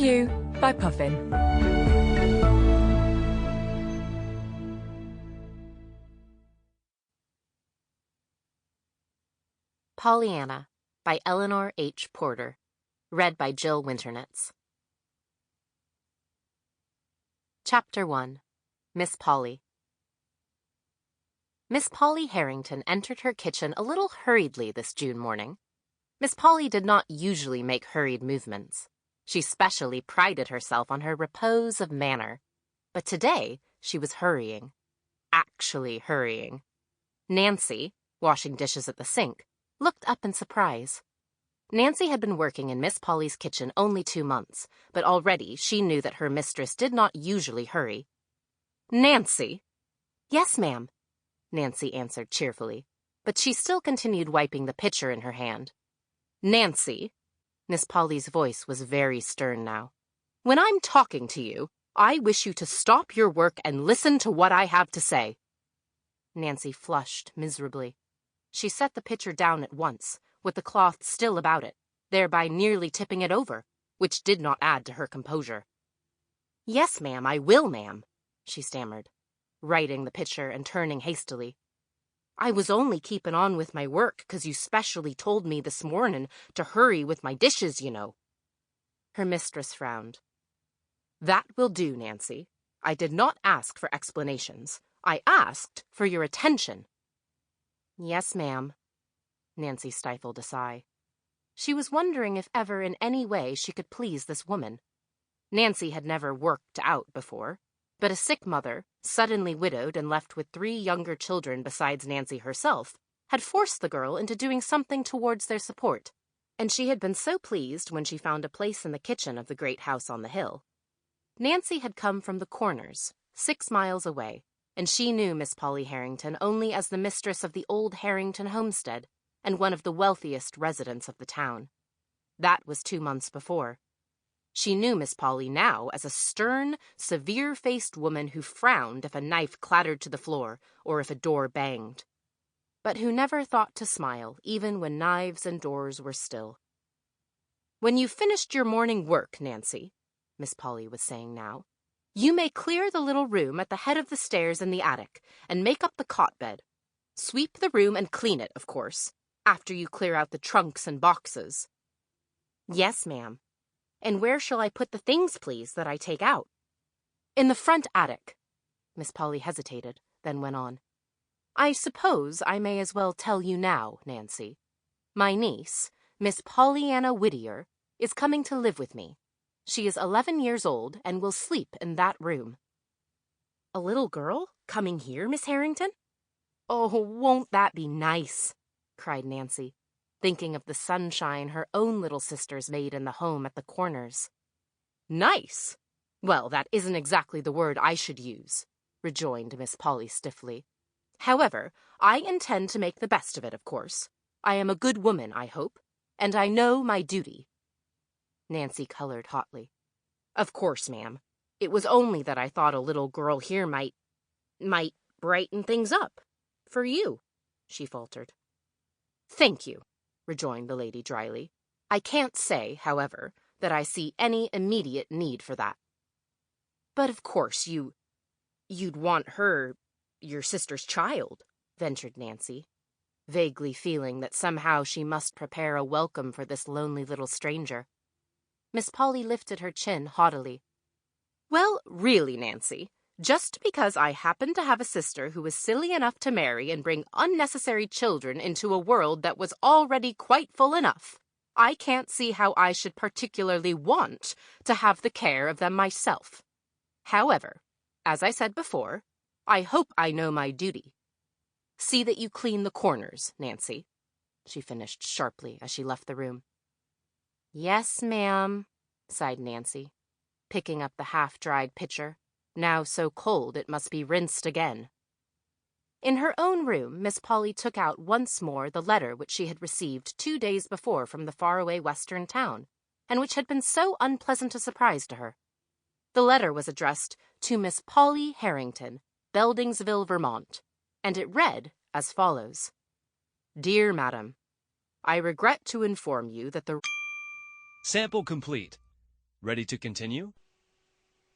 You by Puffin. Pollyanna by Eleanor H. Porter. Read by Jill Winternitz. Chapter 1. Miss Polly. Miss Polly Harrington entered her kitchen a little hurriedly this June morning. Miss Polly did not usually make hurried movements. She specially prided herself on her repose of manner. But today she was hurrying. Actually hurrying. Nancy, washing dishes at the sink, looked up in surprise. Nancy had been working in Miss Polly's kitchen only 2 months, but already she knew that her mistress did not usually hurry. "Nancy!" "Yes, ma'am," Nancy answered cheerfully, but she still continued wiping the pitcher in her hand. "Nancy," Miss Polly's voice was very stern now, "when I'm talking to you, I wish you to stop your work and listen to what I have to say." Nancy flushed miserably. She set the pitcher down at once, with the cloth still about it, thereby nearly tipping it over, which did not add to her composure. "Yes, ma'am, I will, ma'am," she stammered, righting the pitcher and turning hastily. "I was only keepin' on with my work 'cause you specially told me this mornin' to hurry with my dishes, you know." Her mistress frowned. "That will do, Nancy. I did not ask for explanations. I asked for your attention." "Yes, ma'am." Nancy stifled a sigh. She was wondering if ever in any way she could please this woman. Nancy had never worked out before, but a sick mother, suddenly widowed and left with 3 younger children besides Nancy herself, had forced the girl into doing something towards their support, and she had been so pleased when she found a place in the kitchen of the great house on the hill. Nancy had come from the Corners, 6 miles away, and she knew Miss Polly Harrington only as the mistress of the old Harrington homestead and one of the wealthiest residents of the town. That was 2 months before. She knew Miss Polly now as a stern, severe-faced woman who frowned if a knife clattered to the floor or if a door banged, but who never thought to smile even when knives and doors were still. "When you've finished your morning work, Nancy," Miss Polly was saying now, "you may clear the little room at the head of the stairs in the attic and make up the cot bed. Sweep the room and clean it, of course, after you clear out the trunks and boxes." "Yes, ma'am. And where shall I put the things, please, that I take out?" "In the front attic." Miss Polly hesitated, then went on. "I suppose I may as well tell you now, Nancy. My niece, Miss Pollyanna Whittier, is coming to live with me. She is 11 years old and will sleep in that room." "A little girl coming here, Miss Harrington?" "Oh, won't that be nice?" cried Nancy, thinking of the sunshine her own little sisters made in the home at the Corners. "Nice? Well, that isn't exactly the word I should use," rejoined Miss Polly stiffly. "However, I intend to make the best of it, of course. I am a good woman, I hope, and I know my duty." Nancy colored hotly. "Of course, ma'am. It was only that I thought a little girl here might brighten things up. For you," she faltered. "Thank you," rejoined the lady dryly. "I can't say, however, that I see any immediate need for that." "But of course you'd want her, your sister's child," ventured Nancy, vaguely feeling that somehow she must prepare a welcome for this lonely little stranger. Miss Polly lifted her chin haughtily. "Well, really, Nancy, just because I happen to have a sister who was silly enough to marry and bring unnecessary children into a world that was already quite full enough, I can't see how I should particularly want to have the care of them myself. However, as I said before, I hope I know my duty. See that you clean the corners, Nancy," she finished sharply as she left the room. "Yes, ma'am," sighed Nancy, picking up the half-dried pitcher, now so cold it must be rinsed again. In her own room, Miss Polly took out once more the letter which she had received 2 days before from the faraway western town, and which had been so unpleasant a surprise to her. The letter was addressed to Miss Polly Harrington, Beldingsville, Vermont, and it read as follows. "Dear Madam, I regret to inform you that the..." Sample complete. Ready to continue?